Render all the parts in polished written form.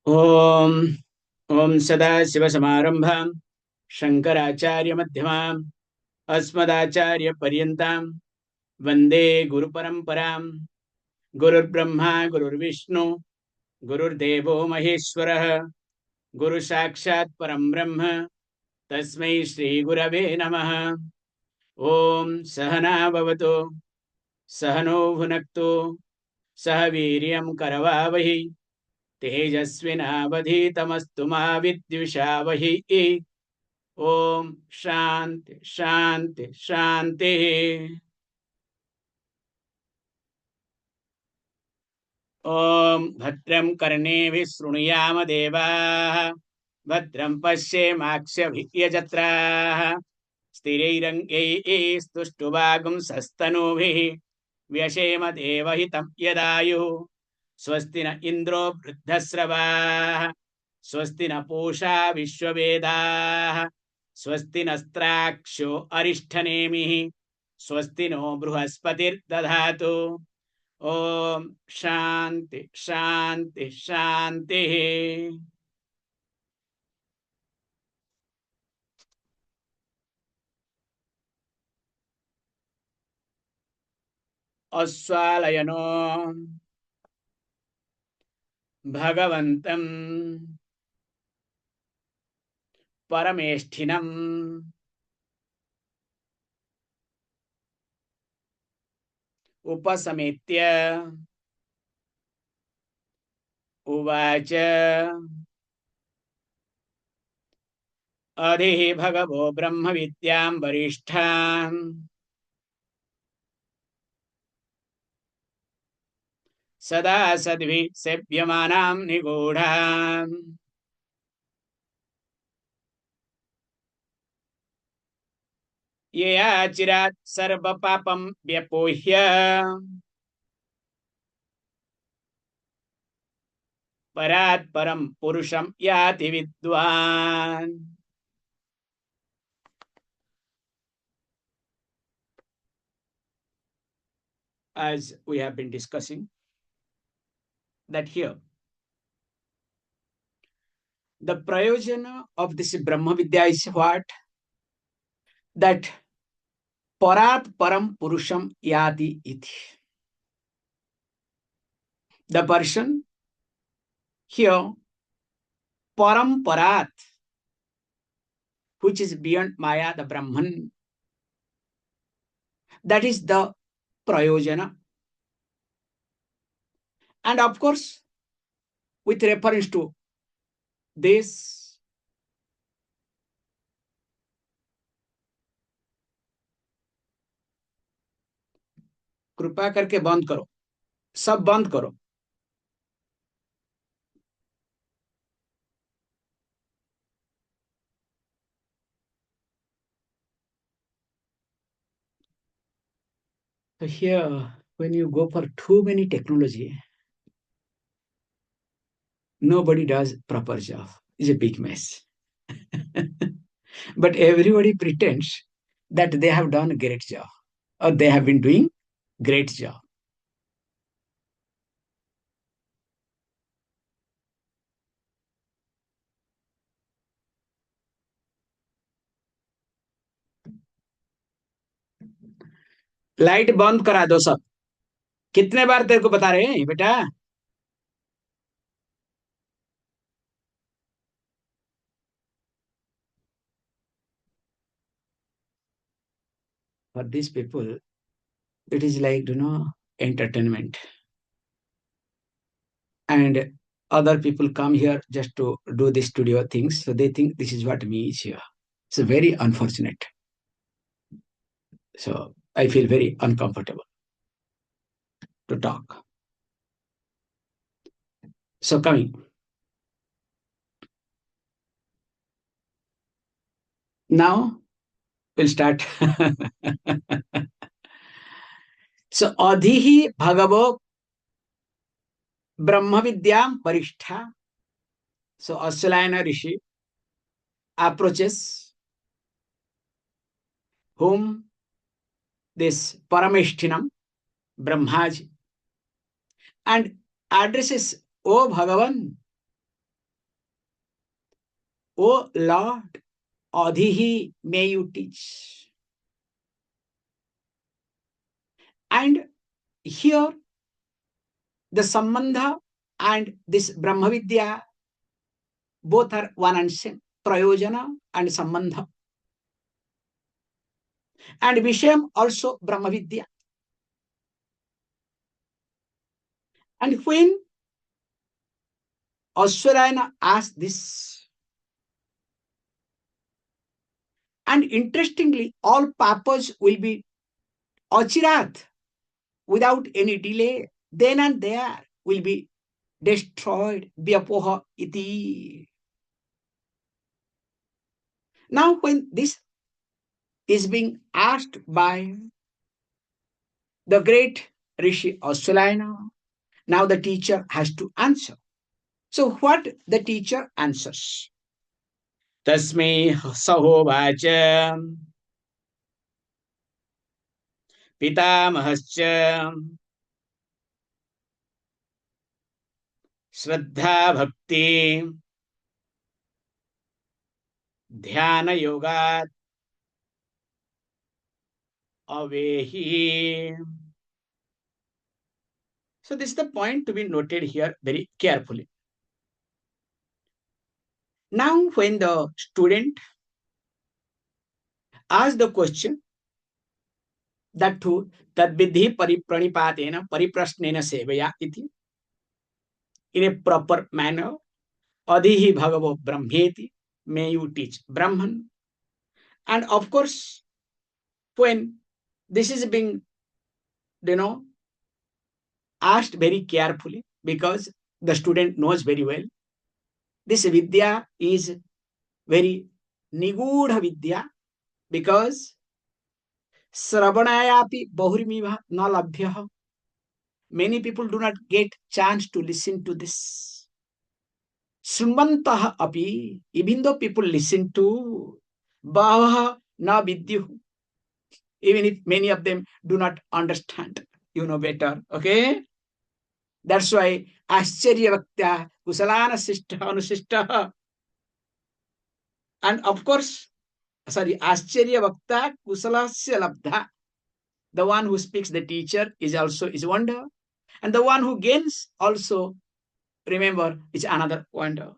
ओम ओम सदाशिवसमारंभां शंकराचार्यमध्यमाम् अस्मदाचार्यपर्यन्तां वन्दे गुरुपरम्परां। गुरुर्ब्रह्मा गुरुर्विष्णु गुरुर्देवो महेश्वरः गुरुसाक्षात् परं ब्रह्म तस्मै श्रीगुरवे नमः। ओम सहना भवतु सहनो भुनक्तु सह वीर्यं करवावहि तेजस्विनावधीतमस्तु मा विद्विषावहि। ओम शांति शांति शांति। ओम भद्रं कर्णेभिः शृणुयाम देवाः भद्रं पश्येमाक्षभिर्यजत्राः स्थिरैरङ्गैः स्तुष्टुवागुंसस्तनूभिः व्यशेम देवहितं यदायुः। स्वस्ति न इंद्रो वृद्धस्रवाः स्वस्ति न पूषा विश्ववेदाः स्वस्ति नस्त्राक्षो अरिष्ठनेमिः स्वस्ति नो बृहस्पतिर्दधातु। ओम शांति शांति शांति। आश्वालयनो भगवन्तं परमेष्ठिनम् उपसमेत्य उवाच अधिः भगवो ब्रह्म विद्यां वरिष्ठां सदा सद्भिः सेव्यमानां निगूढाम् ये आचिरात् सर्वपापं व्यपोह्य परात् परं पुरुषं याति विद्वान्। As we have been discussing, that here the prayojana of this Brahma Vidya is what? That parat param purusham yati iti. The person here, param parat, which is beyond Maya, the Brahman, that is the prayojana. And of course, with reference to this, कृपा करके बंद करो, सब बंद करो। So here, when you go for too many technology, nobody does proper job. It's a big mess. But everybody pretends that they have done a great job or they have been doing great job. Light बंद करा दो सब। कितने बार तेरे को बता रहे हैं बेटा? For these people, it is like, entertainment. And other people come here just to do the studio things. So they think this is what me is here. It's very unfortunate. So I feel very uncomfortable to talk. So coming. Now we'll start. So adhihi bhagavo brahma vidyam varishṭhā. So Āśvalāyana Rishi approaches whom this Parameshtinam, Brahmaji, and addresses, O Bhagavan, O Lord, Adhihi may you teach. And here the Sambandha and this Brahma Vidya both are one and same. Prayojana and Sambandha. And Vishayam also Brahma Vidya. And when Āśvalāyana asked this, and interestingly, all papas will be ācārya without any delay, then and there will be destroyed. Vyapoha iti. Now, when this is being asked by the great Rishi Āśvalāyana, now the teacher has to answer. So, what the teacher answers? Tasmai sahovacha Pitāmahascha Śraddhā Bhakti Dhyāna yogat avehi. So this is the point to be noted here very carefully. Now, when the student asks the question that to tadvidhi paripranipateena pariprasnena sevaya iti, in a proper manner, adhihi bhagavo brahmeti, may you teach Brahman. And of course, when this is being, asked very carefully, because the student knows very well, this vidya is very nigudha vidya, because śravanayapi bahurimiva na labhyah. Many people do not get chance to listen to this. Srimantah api, even though people listen to, bhavaha na vidyuh, even if many of them do not understand, you know better, okay? That's why ācārya vaktya kusalana śrishṭhā anusishṭhā. And of course, ācārya vakta kusalasya labdha. The one who speaks, the teacher, is also is wonder. And the one who gains also, remember, is another wonder.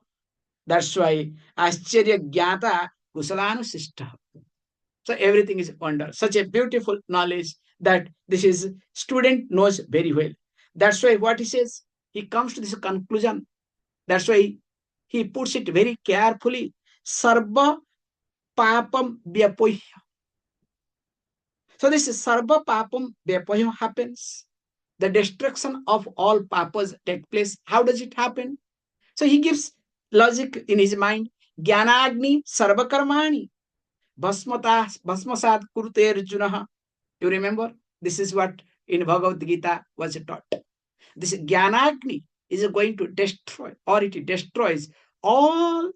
That's why ācārya jnata kusalanusishṭhā. So everything is wonder. Such a beautiful knowledge that this is student knows very well. That's why what he says, he comes to this conclusion. That's why he puts it very carefully. Sarva papam vyapohya. So this is sarva papam vyapohya happens. The destruction of all papas takes place. How does it happen? So he gives logic in his mind. Jnanagni sarva karmani bhasmasat kurute arjunaha. You remember? This is what in Bhagavad Gita was taught. This Jnanagni is going to destroy, or it destroys all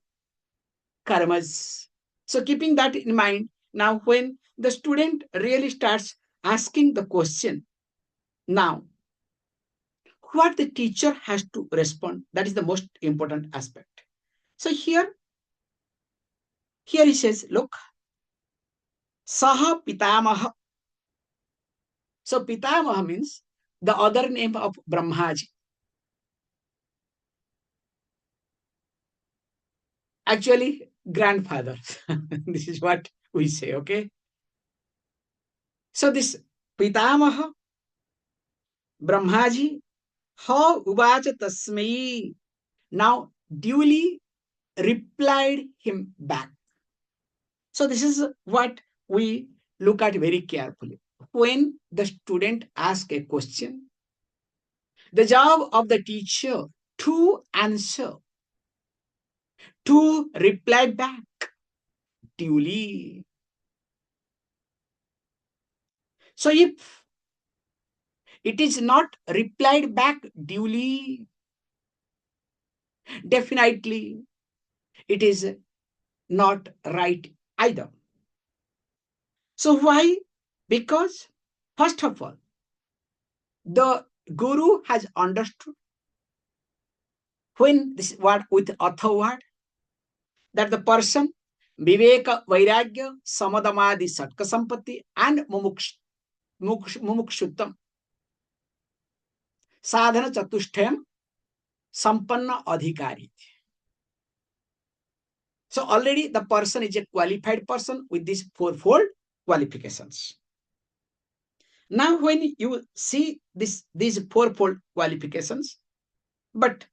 karmas. So keeping that in mind, now when the student really starts asking the question, now what the teacher has to respond, that is the most important aspect. So here he says, look, Saha Pitāmaha. So Pitāmaha means the other name of Brahmaji. Actually, grandfather. This is what we say, okay? So this Pitāmaha Brahmaji, how uvacha tasmai, now duly replied him back. So this is what we look at very carefully. When the student asks a question, the job of the teacher to answer, to reply back duly. So if it is not replied back duly, definitely it is not right either. So why? Because first of all, the guru has understood when this word with author word, that the person viveka, vairagya, samadamadi, satka sampatti and mumukshuttam sadhana chatushtayam sampanna adhikari. So already the person is a qualified person with these fourfold qualifications. Now when you see these fourfold qualifications, but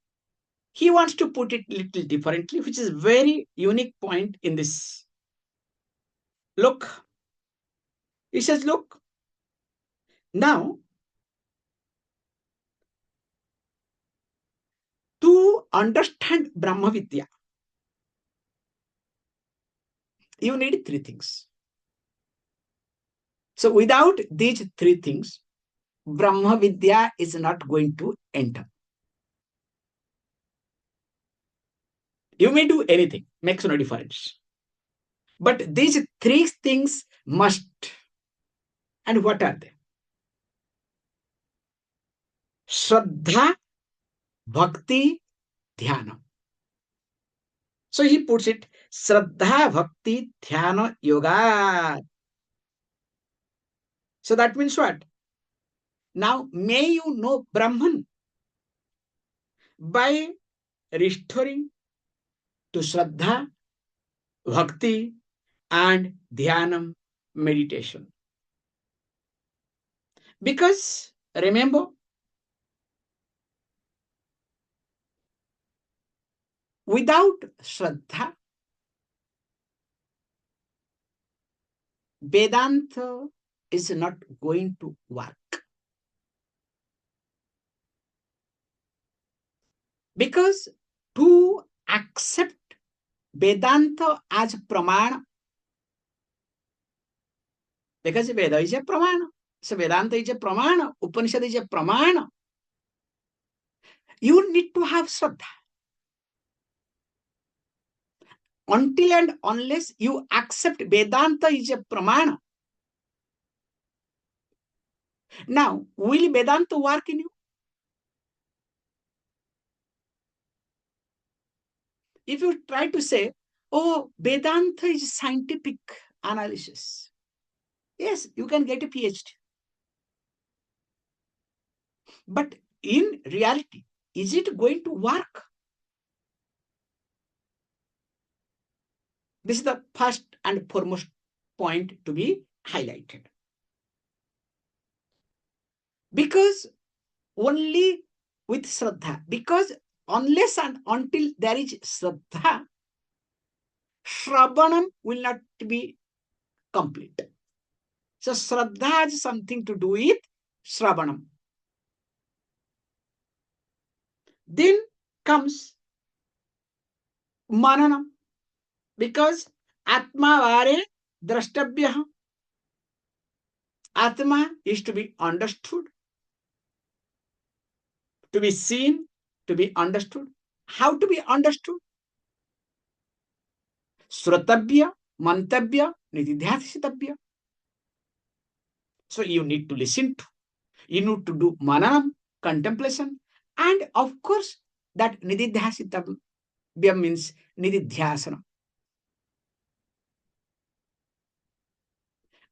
he wants to put it little differently, which is very unique point in this. Look, he says, look, now to understand Brahma Vidya, you need three things. So without these three things, Brahma Vidya is not going to enter. You may do anything, makes no difference. But these three things must. And what are they? Śraddhā, Bhakti, Dhyāna. So he puts it, Śraddhā, Bhakti, Dhyāna, Yoga. So that means what? Now, may you know Brahman by restoring to Śraddhā, Bhakti, and Dhyanam meditation. Because, remember, without Śraddhā, Vedānta is not going to work. Because to accept Vedānta as pramāṇam, because Veda is a pramāṇa, so Vedānta is a pramāṇa, Upanishad is a pramāṇa, you need to have Śraddhā. Until and unless you accept Vedānta is a pramāṇa. Now, will Vedānta work in you? If you try to say, oh, Vedānta is scientific analysis, yes, you can get a PhD. But in reality, is it going to work? This is the first and foremost point to be highlighted. Because only with Śraddhā, because unless and until there is Śraddhā, śravaṇam will not be complete. So Śraddhā has something to do with śravaṇam. Then comes mananam, because atma vare drashtabhyah. Atma is to be understood, to be seen, to be understood. How to be understood? Śrotabhya, mantabhya, nididhyasitabhya. So you need to listen to, you need to do mananam, contemplation, and of course that nididhyasitabhya means nididhyasana.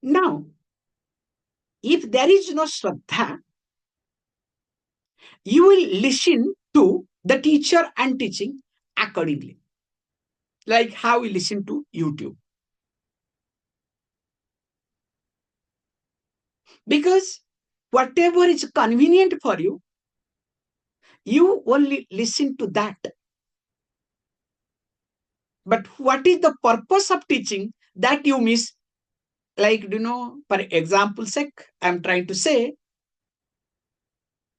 Now, if there is no Śraddhā, you will listen to the teacher and teaching accordingly. Like how we listen to YouTube. Because whatever is convenient for you, you only listen to that. But what is the purpose of teaching that you miss? Like, for example's sake, I'm trying to say,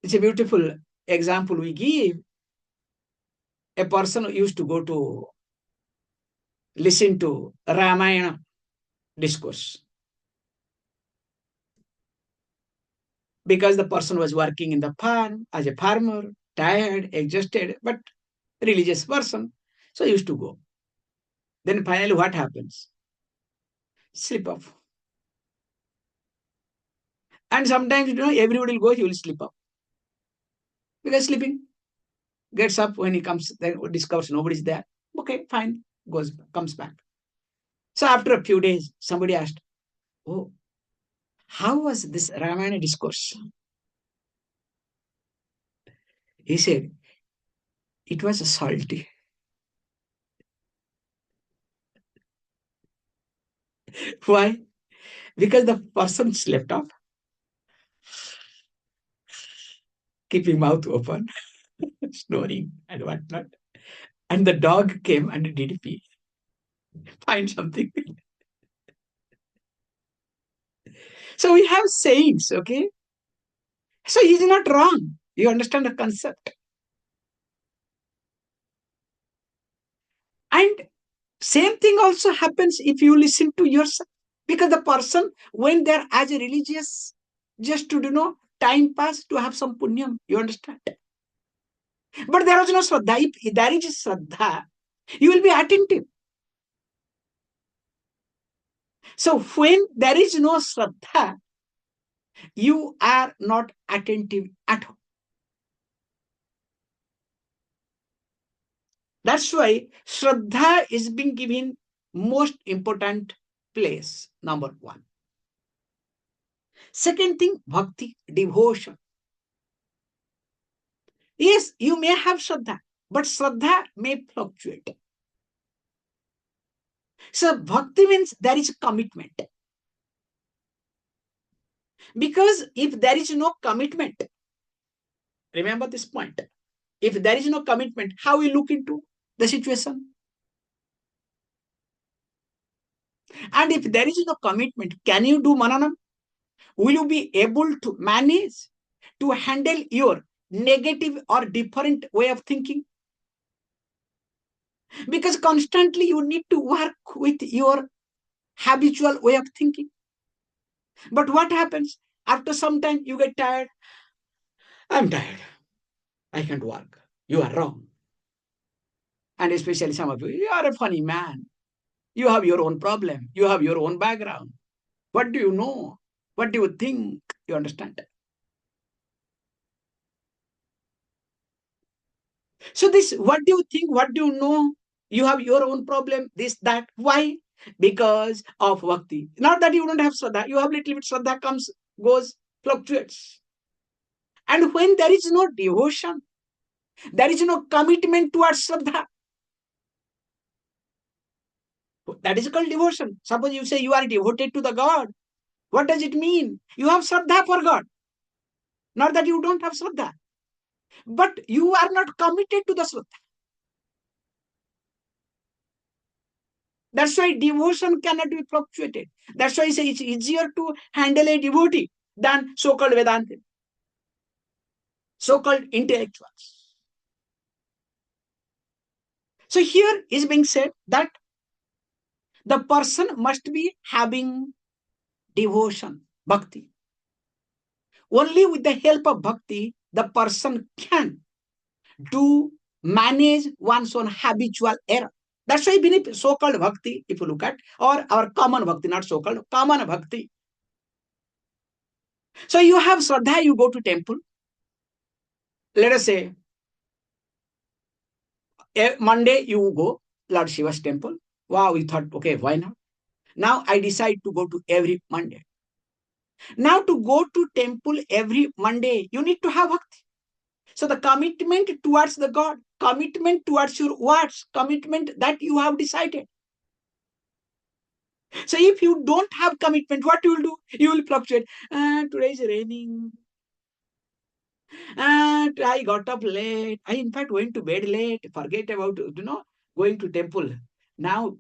it's a beautiful example we give. A person who used to go to listen to Ramayana discourse. Because the person was working in the farm as a farmer, tired, exhausted, but religious person. So he used to go. Then finally what happens? Slip off. And sometimes, everybody will go, he will slip up. Because sleeping. Gets up when he comes, then discovers nobody's there. Okay, fine. comes back. So after a few days, somebody asked, "Oh, how was this Ramayana discourse?" He said, "It was salty." Why? Because the person slept off, keeping mouth open, snoring and whatnot. And the dog came and did pee. Find something. So we have sayings, okay? So he's not wrong. You understand the concept. And same thing also happens if you listen to yourself. Because the person went there as a religious, just to, time pass, to have some punyam. You understand? But there is no Śraddhā. If there is Śraddhā, you will be attentive. So when there is no Śraddhā, you are not attentive at all. That's why Śraddhā is being given most important place, number one. Second thing, bhakti, devotion. Yes, you may have Śraddhā, but Śraddhā may fluctuate. So bhakti means there is commitment. Because if there is no commitment, remember this point, if there is no commitment, how we look into the situation? And if there is no commitment, can you do mananam? Will you be able to manage to handle your negative or different way of thinking? Because constantly you need to work with your habitual way of thinking. But what happens? After some time you get tired. I'm tired. I can't work. You are wrong. And especially some of you are a funny man. You have your own problem. You have your own background. What do you know? What do you think? You understand? So this, what do you think? What do you know? You have your own problem, this, that. Why? Because of bhakti. Not that you don't have Śraddhā. You have little bit Śraddhā, comes, goes, fluctuates. And when there is no devotion, there is no commitment towards Śraddhā. That is called devotion. Suppose you say you are devoted to the God. What does it mean? You have Śraddhā for God. Not that you don't have Śraddhā. But you are not committed to the Śraddhā. That's why devotion cannot be fluctuated. That's why I say it's easier to handle a devotee than so-called Vedanta, so-called intellectuals. So here is being said that the person must be having devotion, bhakti. Only with the help of bhakti, the person can manage one's own habitual error. That's why beneath so-called bhakti, if you look at, or our common bhakti, not so-called, common bhakti. So you have Śraddhā, you go to temple. Let us say, Monday you go, Lord Shiva's temple. Wow, we thought, okay, why not? Now I decide to go to every Monday. Now to go to temple every Monday, you need to have bhakti. So the commitment towards the God, commitment towards your words, commitment that you have decided. So if you don't have commitment, what you will do? You will fluctuate. Today is raining. I got up late. I in fact went to bed late. Forget about going to temple. Now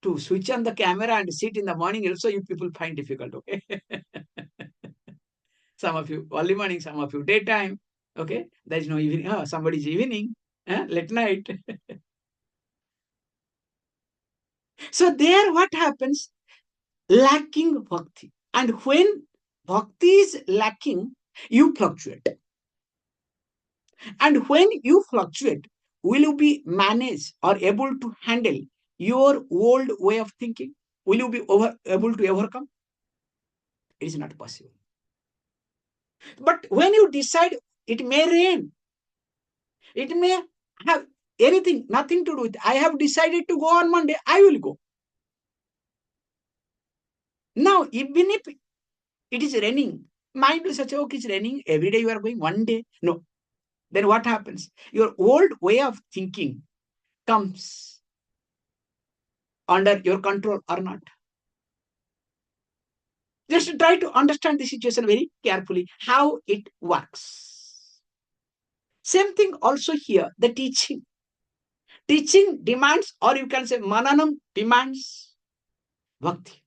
to switch on the camera and sit in the morning also you people find difficult. Okay. Some of you early morning, some of you daytime. Okay. There is no evening. Oh, somebody's evening. Late night. So there what happens? Lacking bhakti. And when bhakti is lacking, you fluctuate. And when you fluctuate, will you be managed or able to handle your old way of thinking? Will you be able to overcome? It is not possible. But when you decide it may rain, it may have anything, nothing to do with it. I have decided to go on Monday, I will go. Now, even if it is raining, mind will say, okay, it's raining, every day you are going, one day. No. Then what happens? Your old way of thinking comes under your control or not. Just try to understand the situation very carefully, how it works. Same thing also here, the teaching. Teaching demands, or you can say mananam demands bhakti.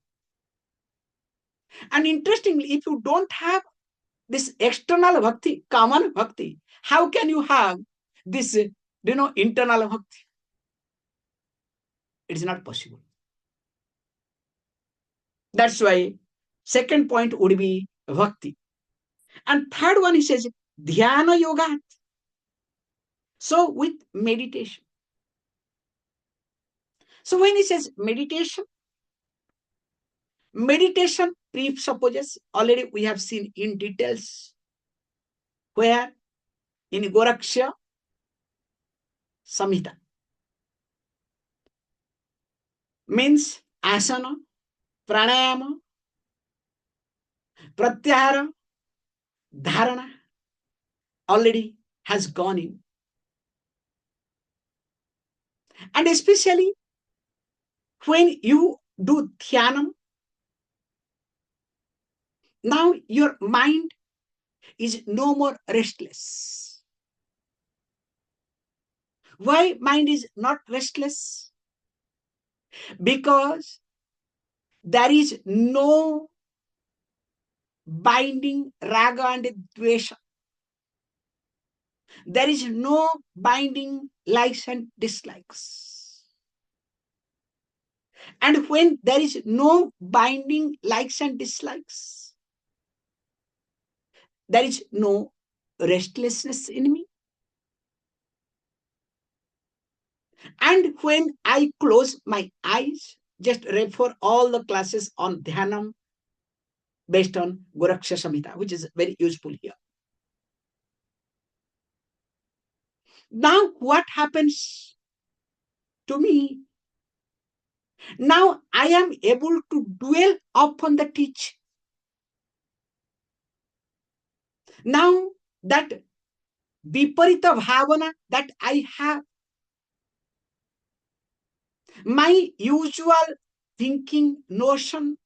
And interestingly, if you don't have this external bhakti, common bhakti, how can you have this, internal bhakti? It is not possible. That's why second point would be bhakti. And third one, he says, Dhyāna yoga. So with meditation. So when he says meditation presupposes, already we have seen in details, where in Goraksha Samhita means asana, pranayama, pratyahara, dharana already has gone in. And especially when you do dhyanam, now your mind is no more restless. Why mind is not restless? Because there is no binding raga and dvesha. There is no binding likes and dislikes. And when there is no binding likes and dislikes, there is no restlessness in me. And when I close my eyes, just refer all the classes on Dhyanam based on Goraksha Samhita, which is very useful here. Now, what happens to me? Now, I am able to dwell upon the teaching. Now, that viparita bhavana that I have, my usual thinking notion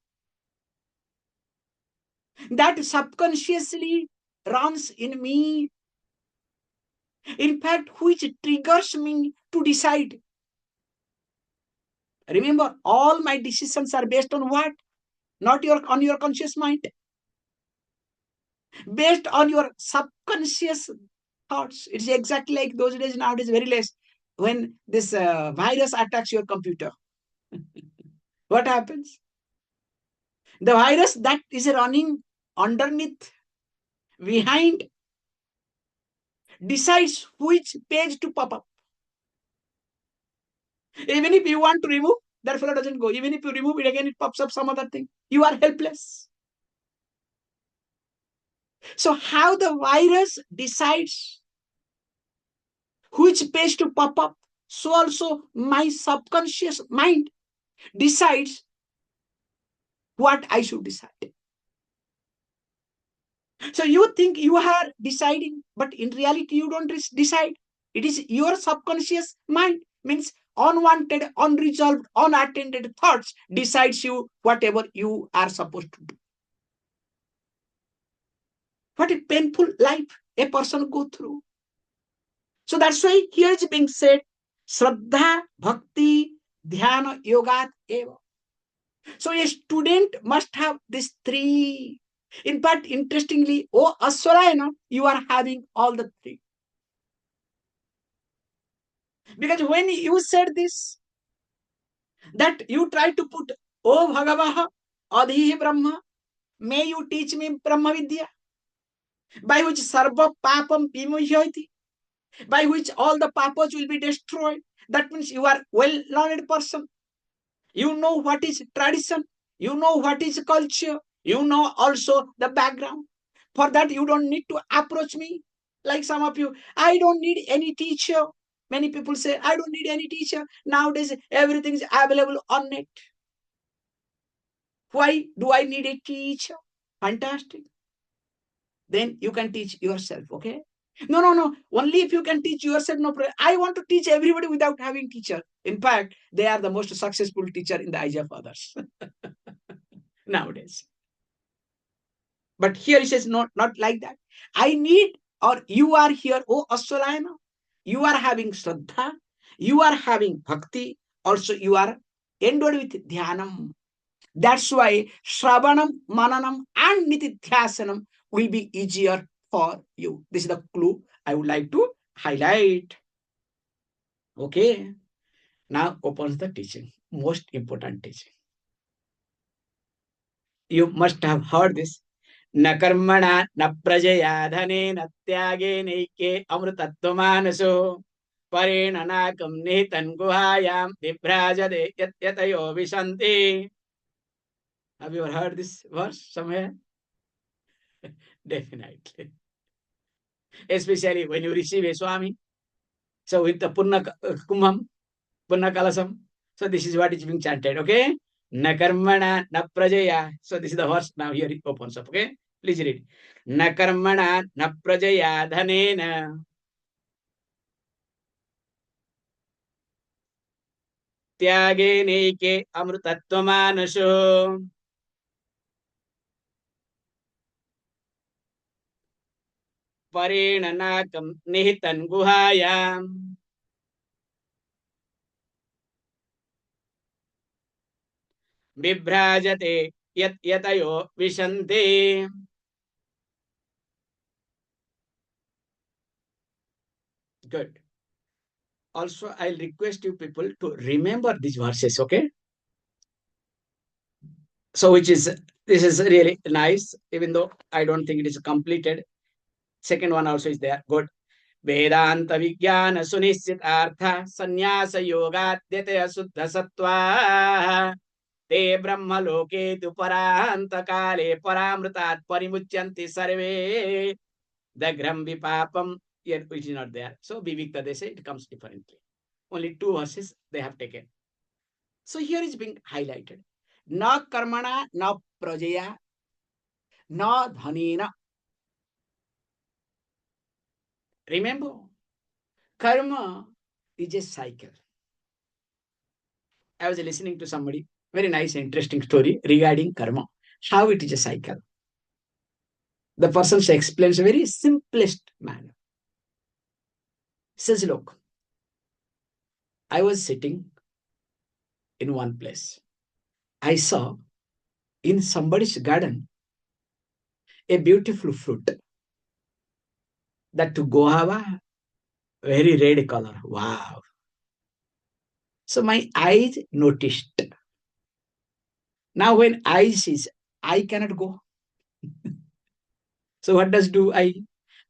that subconsciously runs in me, in fact, which triggers me to decide. Remember, all my decisions are based on what? Not on your conscious mind. Based on your subconscious thoughts. It's exactly like those days, nowadays, very less. When this virus attacks your computer, what happens? The virus that is running underneath, behind, decides which page to pop up. Even if you want to remove, that fellow doesn't go. Even if you remove it again, it pops up some other thing. You are helpless. So how the virus decides which page to pop up, so also my subconscious mind decides what I should decide. So you think you are deciding, but in reality you don't decide. It is your subconscious mind, means unwanted, unresolved, unattended thoughts decides you whatever you are supposed to do. What a painful life a person go through. So that's why here is being said, Śraddhā, Bhakti, Dhyāna, Yogat, eva. So a student must have these three. In fact, interestingly, Āśvalāyana, you are having all the three. Because when you said this, that you try to put, O Bhagavaha, Adhihi Brahma, may you teach me Brahma Vidya, by which sarva papam vimuhyati, by which all the papas will be destroyed. That means you are well-learned person. You know what is tradition. You know what is culture. You know also the background. For that, you don't need to approach me like some of you. I don't need any teacher. Many people say, I don't need any teacher. Nowadays, everything is available on net. Why do I need a teacher? Fantastic. Then you can teach yourself, okay? No. Only if you can teach yourself, no problem. I want to teach everybody without having teacher. In fact, they are the most successful teacher in the eyes of others nowadays. But here he says, not like that. I need, or you are here, oh Āśvalāyana. You are having Śraddhā. You are having Bhakti. Also, you are endowed with Dhyānam. That's why śravaṇam, mananam, and nitidhyasanam will be easier for you. This is the clue I would like to highlight. Okay. Now opens the teaching. Most important teaching. You must have heard this. Na karmana na prajaya dhane na tyage neike amrutatvamanaso parinanakam nihitan guhayam vibrajade yatayo vishanti. Have you ever heard this verse somewhere? Definitely. Especially when you receive a Swami. So with the Punna Kumbham, Punna Kalasam. So this is what is being chanted, okay? Na karmana na prajaya. So this is the verse now here it opens up, okay? Please read. Na karmana na prajaya dhanena. Tyage neike amrutatvamanaso. Parinanakam nihitan guhayam. Vibhrajate yatayo vishanti. Good. Also, I'll request you people to remember these verses, okay? So, this is really nice, even though I don't think it is completed. Second one also is there. Good. Vedānta vijnāna sunishchitārtha sannyasa yogadhyate suddha sattva te brahma loke tu paranta kale paramritat parimucyanti sarve dagram vipapam, yet which is not there. So vivikta, they say it comes differently. Only 2 verses they have taken. So here is being highlighted. Na karmana, na prajaya, na dhanena. Remember, karma is a cycle. I was listening to somebody, very nice, interesting story regarding karma, how it is a cycle. The person explains a very simplest manner. Says, look, I was sitting in one place. I saw in somebody's garden a beautiful fruit. That to guava, very red color. Wow. So my eyes noticed. Now when I sees, I cannot go. So what does do I?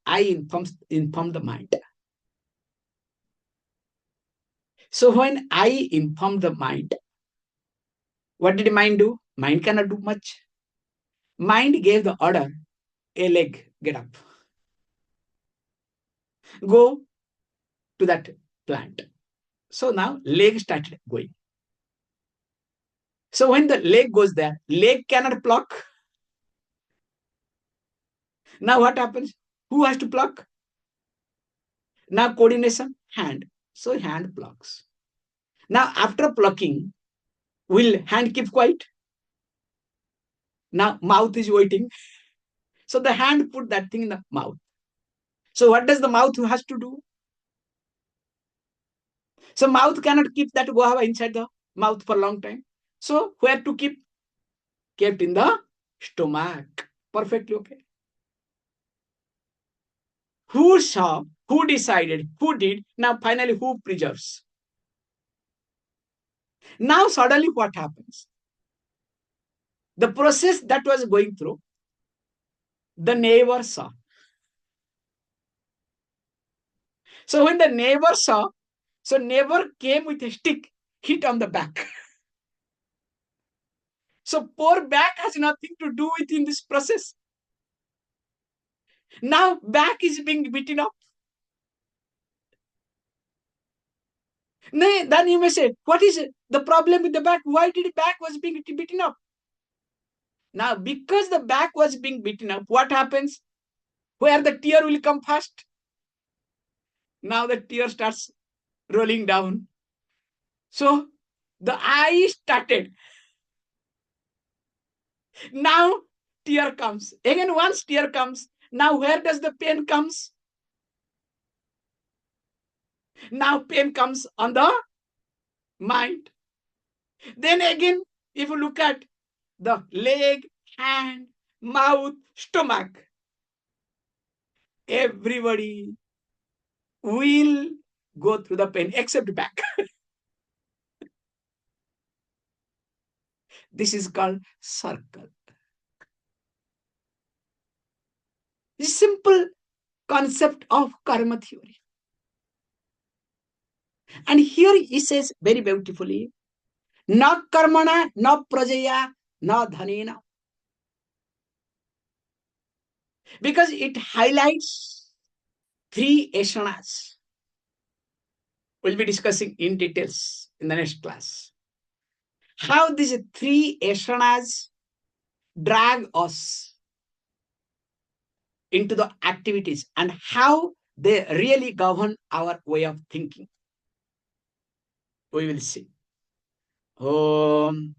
I inform the mind. So when I inform the mind, what did mind do? Mind cannot do much. Mind gave the order, a leg, get up. Go to that plant. So now leg started going. So when the leg goes there, leg cannot pluck. Now what happens? Who has to pluck? Now coordination, hand. So hand plucks. Now after plucking, will hand keep quiet? Now mouth is waiting. So the hand put that thing in the mouth. So what does the mouth has to do? So mouth cannot keep that guava inside the mouth for a long time. So where to keep? Kept in the stomach. Perfectly okay. Who saw? Who decided? Who did? Now finally who preserves? Now suddenly what happens? The process that was going through, the neighbor saw. So when the neighbor saw, so neighbor came with a stick, hit on the back. So poor back has nothing to do with in this process. Now back is being beaten up. Nay, then you may say, what is the problem with the back? Why did the back was being beaten up? Now, because the back was being beaten up, what happens? Where the tear will come first? Now the tear starts rolling down. So the eye started. Now tear comes. Again, once tear comes, now where does the pain comes? Now pain comes on the mind. Then again, if you look at the leg, hand, mouth, stomach, everybody will go through the pain except back. This is called circle. This simple concept of karma theory. And here he says very beautifully, na karmana, na prajaya, na dhanena. Because it highlights three asanas. We'll be discussing in details in the next class. How these three asanas drag us into the activities and how they really govern our way of thinking. We will see. Om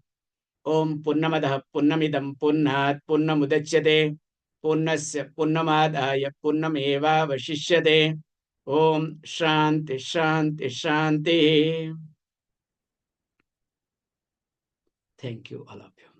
Purnamadah Purnamidam Purnat Purnamudachyate Purnasya Purnamadaya Purnameva Vashishyate. Om Shanti Shanti Shanti. Thank you, all of you.